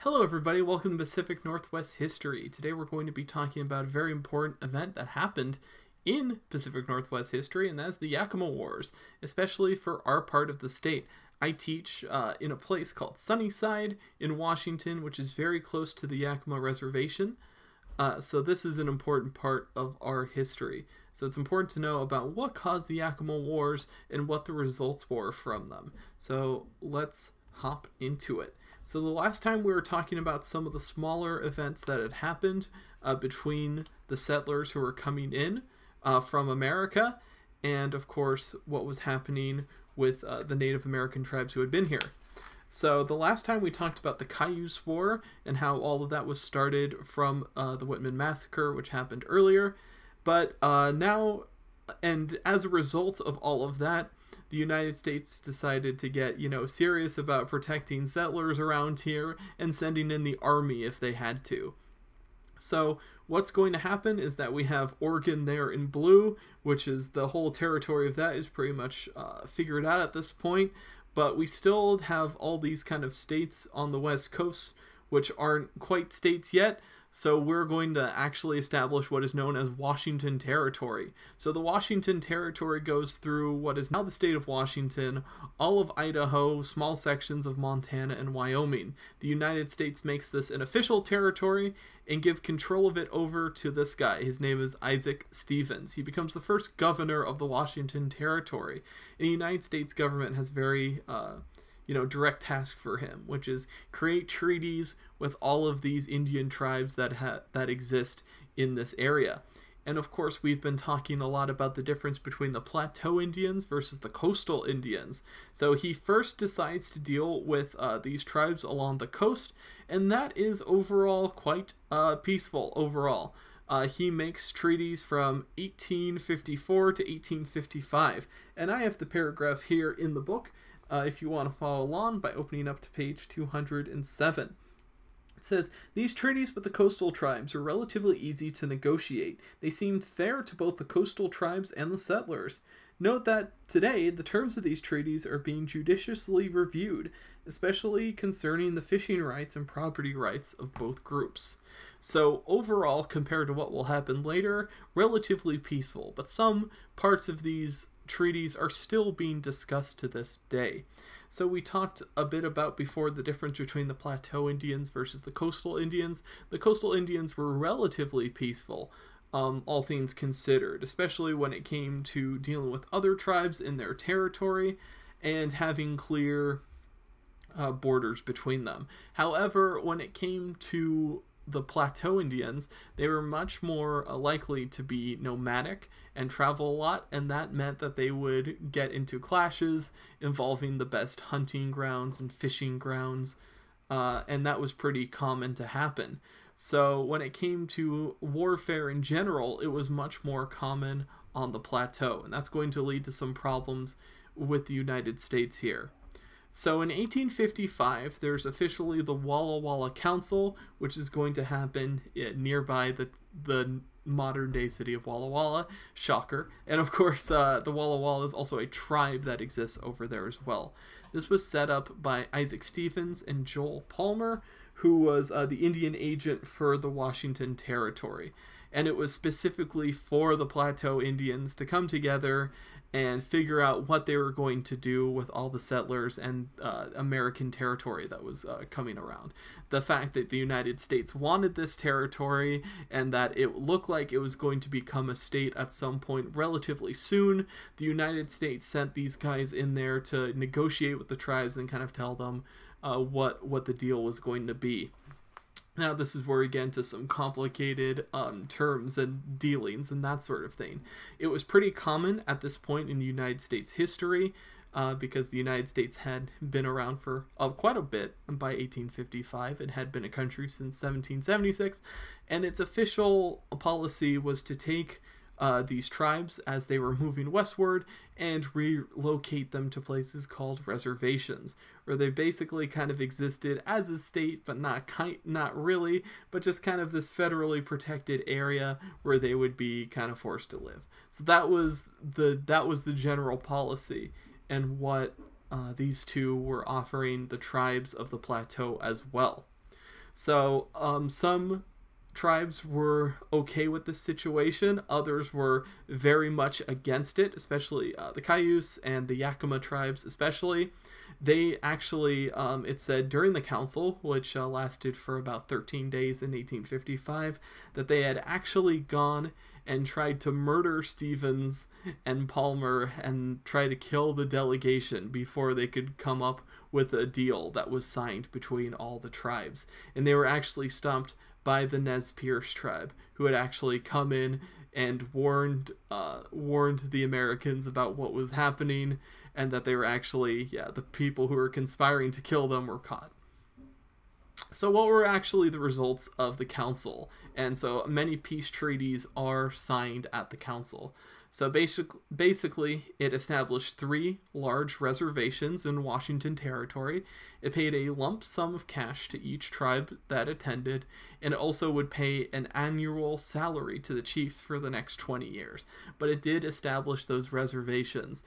Hello everybody, welcome to Pacific Northwest History. Today we're going to be talking about a very important event that happened in Pacific Northwest history, and that's the Yakama Wars, especially for our part of the state. I teach in a place called Sunnyside in Washington, which is very close to the Yakama Reservation. So this is an important part of our history. So it's important to know about what caused the Yakama Wars and what the results were from them. So let's hop into it. So the last time we were talking about some of the smaller events that had happened between the settlers who were coming in from America and, of course, what was happening with the Native American tribes who had been here. So the last time we talked about the Cayuse War and how all of that was started from the Whitman Massacre, which happened earlier. But now, and as a result of all of that, the United States decided to get, serious about protecting settlers around here and sending in the army if they had to. So what's going to happen is that we have Oregon there in blue, which is the whole territory of that is pretty much figured out at this point. But we still have all these kind of states on the West Coast, which aren't quite states yet. So we're going to actually establish what is known as Washington Territory. So the Washington Territory goes through what is now the state of Washington, all of Idaho, small sections of Montana, and Wyoming. The United States makes this an official territory and give control of it over to this guy. His name is Isaac Stevens. He becomes the first governor of the Washington Territory. And the United States government has very direct task for him, which is create treaties with all of these Indian tribes that exist in this area. And of course, we've been talking a lot about the difference between the Plateau Indians versus the coastal Indians. So he first decides to deal with these tribes along the coast, and that is overall quite peaceful overall. He makes treaties from 1854 to 1855, and I have the paragraph here in the book if you want to follow along by opening up to page 207. It says, "These treaties with the coastal tribes are relatively easy to negotiate. They seemed fair to both the coastal tribes and the settlers. Note that today the terms of these treaties are being judiciously reviewed, especially concerning the fishing rights and property rights of both groups." So overall, compared to what will happen later, relatively peaceful, but some parts of these treaties are still being discussed to this day. So we talked a bit about before the difference between the Plateau Indians versus the coastal Indians. The coastal Indians were relatively peaceful, all things considered, especially when it came to dealing with other tribes in their territory and having clear borders between them. However, when it came to the Plateau Indians, they were much more likely to be nomadic and travel a lot, and that meant that they would get into clashes involving the best hunting grounds and fishing grounds, and that was pretty common to happen. So when it came to warfare in general, it was much more common on the plateau, and that's going to lead to some problems with the United States here. So in 1855, there's officially the Walla Walla Council, which is going to happen nearby the modern-day city of Walla Walla. Shocker. And of course, the Walla Walla is also a tribe that exists over there as well. This was set up by Isaac Stevens and Joel Palmer, who was the Indian agent for the Washington Territory. And it was specifically for the Plateau Indians to come together and figure out what they were going to do with all the settlers and American territory that was coming around. The fact that the United States wanted this territory and that it looked like it was going to become a state at some point relatively soon, the United States sent these guys in there to negotiate with the tribes and kind of tell them what the deal was going to be. Now, this is where we get into some complicated terms and dealings and that sort of thing. It was pretty common at this point in the United States history because the United States had been around for quite a bit by 1855. It had been a country since 1776, and its official policy was to take these tribes as they were moving westward and relocate them to places called reservations, where they basically kind of existed as a state, but not really, but just kind of this federally protected area where they would be kind of forced to live. So that was the general policy, and what these two were offering the tribes of the plateau as well. So some tribes were okay with this situation. Others were very much against it, especially the Cayuse and the Yakama tribes especially. They actually, it said during the council, which lasted for about 13 days in 1855, that they had actually gone and tried to murder Stevens and Palmer and try to kill the delegation before they could come up with a deal that was signed between all the tribes. And they were actually stopped by the Nez Perce tribe, who had actually come in and warned the Americans about what was happening, and that they were actually, the people who were conspiring to kill them were caught. So what were actually the results of the council? And so many peace treaties are signed at the council. So basically, it established 3 large reservations in Washington Territory. It paid a lump sum of cash to each tribe that attended, and it also would pay an annual salary to the chiefs for the next 20 years. But it did establish those reservations.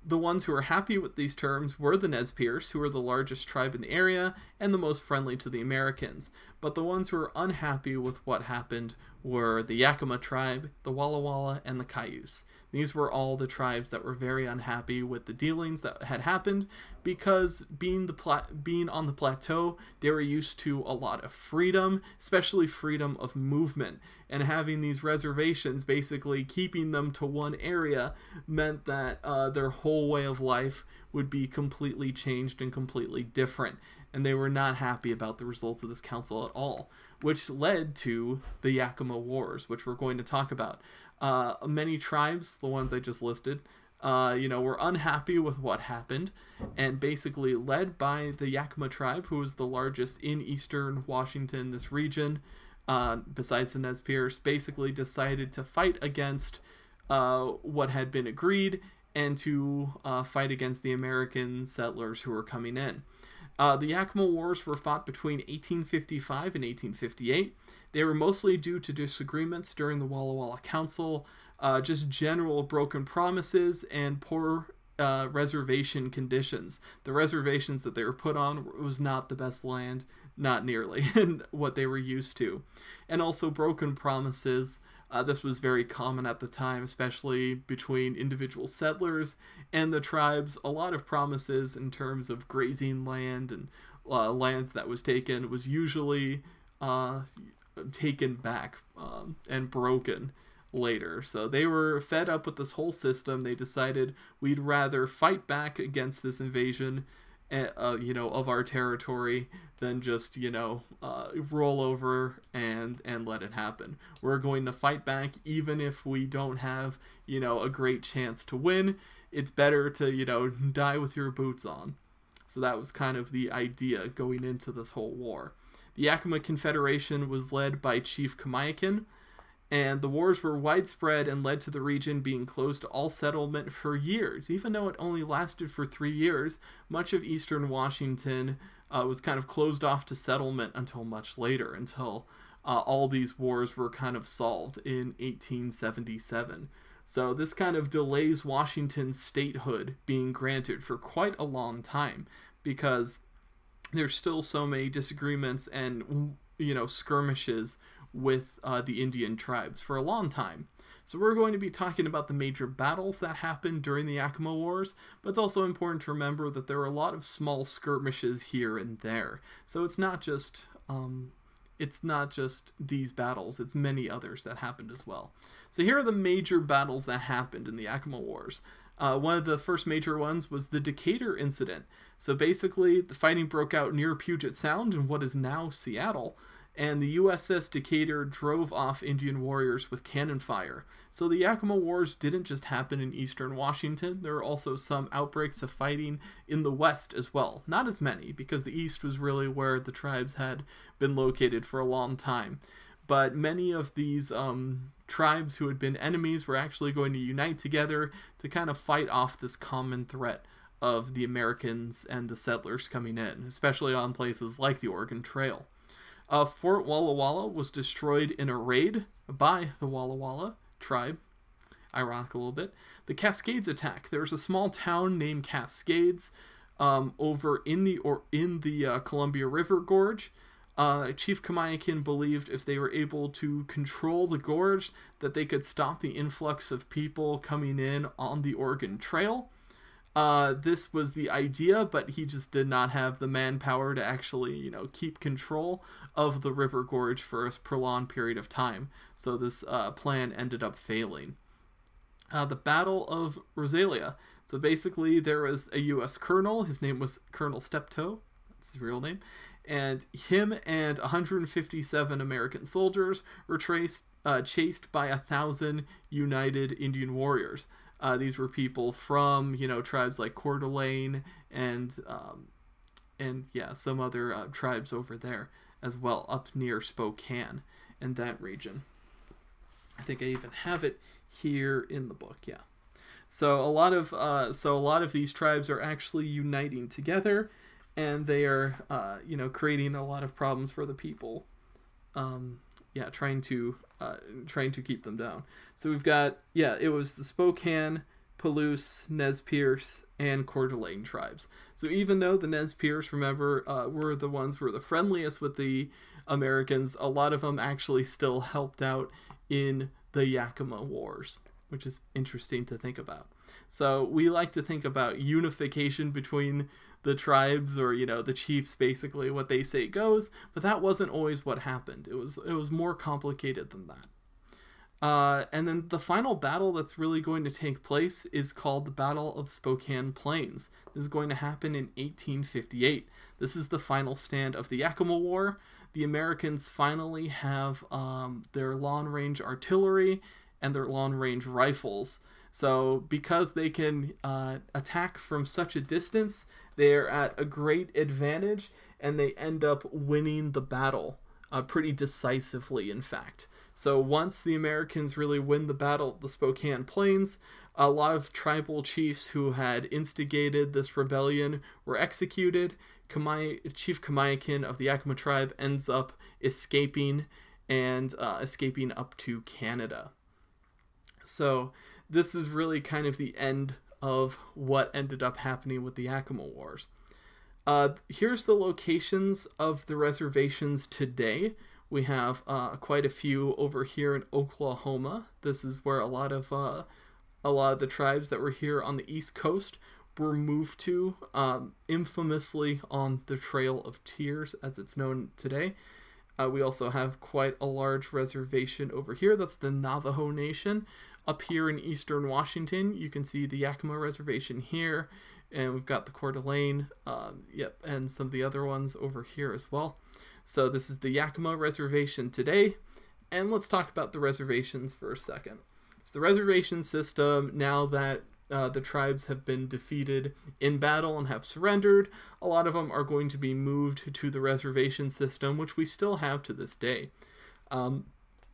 The ones who were happy with these terms were the Nez Perce, who were the largest tribe in the area and the most friendly to the Americans. But the ones who were unhappy with what happened were the Yakama tribe, the Walla Walla, and the Cayuse. These were all the tribes that were very unhappy with the dealings that had happened, because being on the plateau, they were used to a lot of freedom, especially freedom of movement. And having these reservations, basically keeping them to one area, meant that their whole way of life would be completely changed and completely different. And they were not happy about the results of this council at all, which led to the Yakama Wars, which we're going to talk about. Many tribes, the ones I just listed, were unhappy with what happened, and basically led by the Yakama tribe, who was the largest in eastern Washington, this region, besides the Nez Perce, basically decided to fight against what had been agreed, and to fight against the American settlers who were coming in. The Yakama Wars were fought between 1855 and 1858. They were mostly due to disagreements during the Walla Walla Council, just general broken promises and poor reservation conditions. The reservations that they were put on was not the best land, not nearly, what they were used to. And also broken promises. This was very common at the time, especially between individual settlers and the tribes. A lot of promises in terms of grazing land and lands that was taken was usually taken back and broken later. So they were fed up with this whole system. They decided we'd rather fight back against this invasion of our territory than just, roll over and let it happen. We're going to fight back even if we don't have, a great chance to win. It's better to, die with your boots on. So that was kind of the idea going into this whole war. The Yakama Confederation was led by Chief Kamiakin, and the wars were widespread and led to the region being closed to all settlement for years. Even though it only lasted for 3 years, much of eastern Washington was kind of closed off to settlement until much later, until all these wars were kind of solved in 1877. So this kind of delays Washington's statehood being granted for quite a long time, because there's still so many disagreements and, skirmishes with the Indian tribes for a long time. So we're going to be talking about the major battles that happened during the Yakama Wars, but it's also important to remember that there are a lot of small skirmishes here and there. So it's not just these battles, it's many others that happened as well. So here are the major battles that happened in the Yakama Wars. One of the first major ones was the Decatur incident. So basically, the fighting broke out near Puget Sound in what is now Seattle, and the USS Decatur drove off Indian warriors with cannon fire. So the Yakama Wars didn't just happen in eastern Washington. There were also some outbreaks of fighting in the west as well. Not as many, because the east was really where the tribes had been located for a long time. But many of these tribes who had been enemies were actually going to unite together to kind of fight off this common threat of the Americans and the settlers coming in, especially on places like the Oregon Trail. Fort Walla Walla was destroyed in a raid by the Walla Walla tribe. Ironic a little bit. The Cascades attack. There was a small town named Cascades over in the Columbia River Gorge. Chief Kamayakin believed if they were able to control the gorge, that they could stop the influx of people coming in on the Oregon Trail. This was the idea, but he just did not have the manpower to actually, keep control of the river gorge for a prolonged period of time. So this plan ended up failing. The Battle of Rosalia. So basically, there was a U.S. colonel. His name was Colonel Steptoe. That's his real name. And him and 157 American soldiers were chased by 1,000 United Indian warriors. These were people from, tribes like Coeur d'Alene and some other tribes over there as well, up near Spokane in that region. I think I even have it here in the book. Yeah. So a lot of these tribes are actually uniting together, and they are creating a lot of problems for the people. Trying to keep them down. So we've got, it was the Spokane, Palouse, Nez Perce, and Coeur d'Alene tribes. So even though the Nez Perce, remember, were the ones who were the friendliest with the Americans, a lot of them actually still helped out in the Yakama Wars, which is interesting to think about. So we like to think about unification between the tribes, or the chiefs, basically what they say goes, but that wasn't always what happened. It was more complicated than that. And then the final battle that's really going to take place is called the Battle of Spokane Plains. This is going to happen in 1858. This is the final stand of the Yakama War. The Americans finally have their long-range artillery and their long-range rifles. So because they can attack from such a distance, they're at a great advantage, and they end up winning the battle pretty decisively, in fact. So once the Americans really win the battle of the Spokane Plains, a lot of tribal chiefs who had instigated this rebellion were executed. Chief Kamayakin of the Yakama tribe ends up escaping up to Canada. So this is really kind of the end of what ended up happening with the Yakama Wars. Here's the locations of the reservations today. We have quite a few over here in Oklahoma. This is where a lot of the tribes that were here on the East Coast were moved to, infamously on the Trail of Tears, as it's known today. We also have quite a large reservation over here. That's the Navajo Nation. Up here in eastern Washington, you can see the Yakama Reservation here, and we've got the Coeur d'Alene, and some of the other ones over here as well. So this is the Yakama Reservation today, and let's talk about the reservations for a second. So the reservation system, now that the tribes have been defeated in battle and have surrendered, a lot of them are going to be moved to the reservation system, which we still have to this day.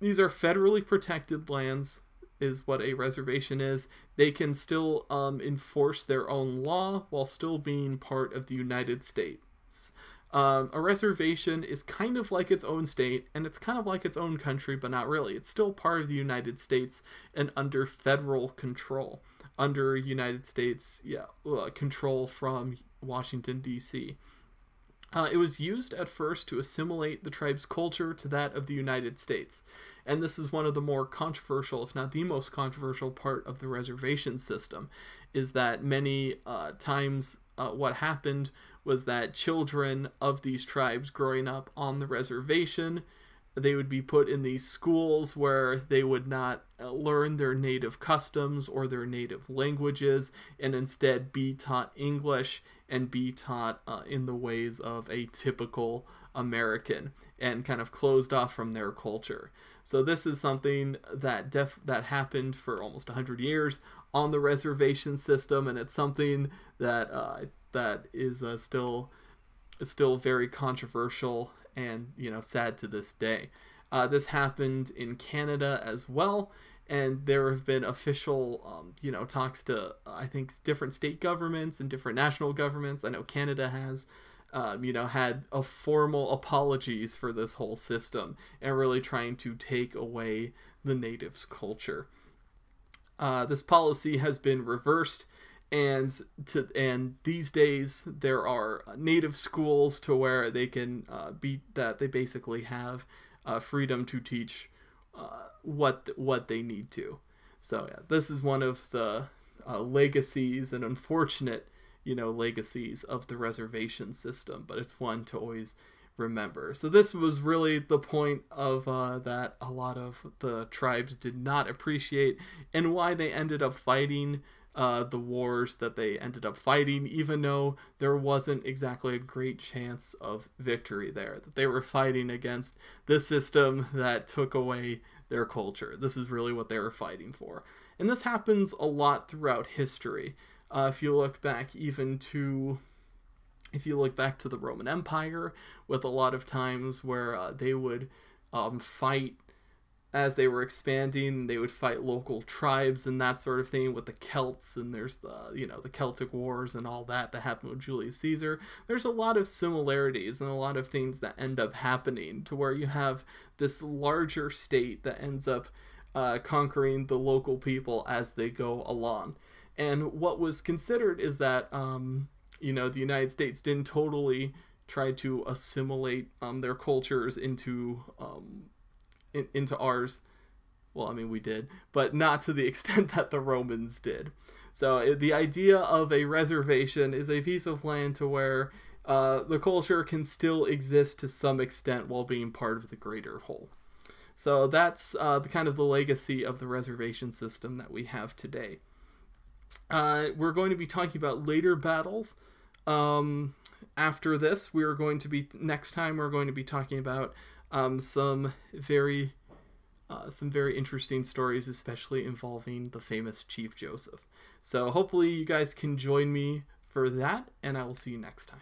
These are federally protected lands, is what a reservation is. They can still enforce their own law while still being part of the United States. A reservation is kind of like its own state, and it's kind of like its own country, but not really. It's still part of the United States and under federal control, under United States control from Washington, D.C. It was used at first to assimilate the tribe's culture to that of the United States. And this is one of the more controversial, if not the most controversial part of the reservation system, is that many times what happened was that children of these tribes growing up on the reservation, they would be put in these schools where they would not learn their native customs or their native languages, and instead be taught English and be taught in the ways of a typical American, and kind of closed off from their culture. So this is something that happened for almost 100 years on the reservation system, and it's something that is still very controversial and sad to this day. This happened in Canada as well, and there have been official talks to I think different state governments and different national governments. I know Canada has had a formal apologies for this whole system and really trying to take away the natives' culture. This policy has been reversed, And these days there are native schools to where they can they basically have freedom to teach what they need to. So yeah, this is one of the legacies and unfortunate legacies of the reservation system, but it's one to always remember. So this was really the point of that a lot of the tribes did not appreciate, and why they ended up fighting the wars that they ended up fighting, even though there wasn't exactly a great chance of victory there. That they were fighting against the system that took away their culture. This is really what they were fighting for. And this happens a lot throughout history. If you look back to the Roman Empire, with a lot of times where they would fight as they were expanding. They would fight local tribes and that sort of thing with the Celts, and there's the Celtic Wars and all that happened with Julius Caesar. There's a lot of similarities and a lot of things that end up happening to where you have this larger state that ends up conquering the local people as they go along. And what was considered is that the United States didn't totally try to assimilate their cultures into ours. Well, I mean, we did, but not to the extent that the Romans did. So the idea of a reservation is a piece of land to where the culture can still exist to some extent while being part of the greater whole. So that's the kind of the legacy of the reservation system that we have today. We're going to be talking about later battles. After this, next time we're going to be talking about some very interesting stories, especially involving the famous Chief Joseph. So hopefully you guys can join me for that, and I will see you next time.